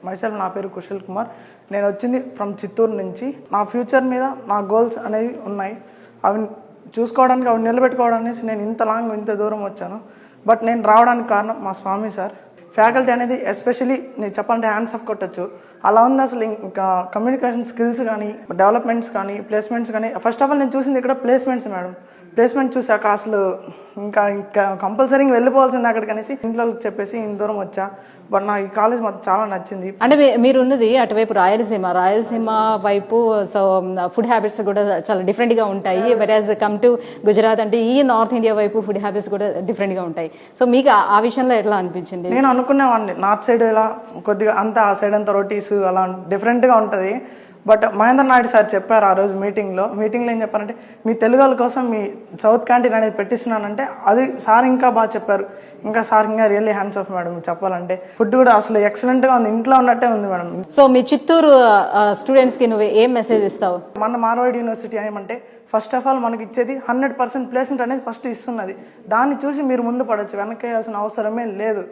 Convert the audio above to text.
Myself నా పేరు కుశల్ కుమార్. నేను వచ్చింది ఫ్రమ్ చిత్తూరు నుంచి. నా ఫ్యూచర్ మీద నా గోల్స్ అనేవి ఉన్నాయి. అవి చూసుకోవడానికి, అవి నిలబెట్టుకోవడానికి నేను ఇంత దూరం వచ్చాను. బట్ నేను రావడానికి కారణం మా స్వామి సార్. ఫ్యాకల్టీ అనేది ఎస్పెషలీ నేను చెప్పాలంటే హ్యాండ్స్ ఆఫ్ కొట్టచ్చు. అలా ఉంది అసలు. ఇంకా కమ్యూనికేషన్ స్కిల్స్ కానీ, డెవలప్మెంట్స్ కానీ, ప్లేస్మెంట్స్ కానీ, ఫస్ట్ ఆఫ్ ఆల్ నేను చూసింది ఇక్కడ ప్లేస్మెంట్స్ మేడం. ప్లేస్మెంట్ చూసాక అసలు ఇంకా కంపల్సరీగా వెళ్ళిపోవాల్సింది అక్కడికి అనేసి ఇంట్లో చెప్పేసి ఇంత దూరం వచ్చా. బట్ నాకు ఈ కాలేజ్ మాకు చాలా నచ్చింది. అంటే మీరు ఉన్నది అటువైపు రాయలసీమ వైపు. సో ఫుడ్ హ్యాబిట్స్ కూడా చాలా డిఫరెంట్గా ఉంటాయి. వెరాజ్ కమ్ టు గుజరాత్ అంటే ఈ నార్త్ ఇండియా వైపు ఫుడ్ హ్యాబిట్స్ కూడా డిఫరెంట్గా ఉంటాయి. సో మీకు ఆ విషయంలో ఎట్లా అనిపించింది? నేను అనుకునేవాడిని నార్త్ సైడ్ ఇలా కొద్దిగా అంతా, ఆ సైడ్ అంతా రొటీస్ అలా డిఫరెంట్గా ఉంటుంది. బట్ మహేంద్ర నాయుడు సార్ చెప్పారు ఆ రోజు మీటింగ్లో ఏం చెప్పారంటే, మీ తెలుగు వాళ్ళ కోసం మీ సౌత్ క్యాంటీన్ అనేది పెట్టిస్తున్నానంటే అది సార్ ఇంకా బాగా చెప్పారు. ఇంకా సార్ ఇంకా రియల్లీ హ్యాండ్స్ ఆఫ్ మేడం. చెప్పాలంటే ఫుడ్ కూడా అసలు ఎక్సలెంట్గా ఉంది, ఇంట్లో ఉన్నట్టే ఉంది మేడం. సో మీ చిత్తూరు స్టూడెంట్స్కి నువ్వు ఏం మెసేజ్ ఇస్తావు? మన మార్వాడి యూనివర్సిటీ ఏమంటే ఫస్ట్ ఆఫ్ ఆల్ మనకి ఇచ్చేది 100% ప్లేస్మెంట్ అనేది ఫస్ట్ ఇస్తున్నది. దాన్ని చూసి మీరు ముందు పడవచ్చు, వెనక్కి వేయాల్సిన అవసరమే లేదు.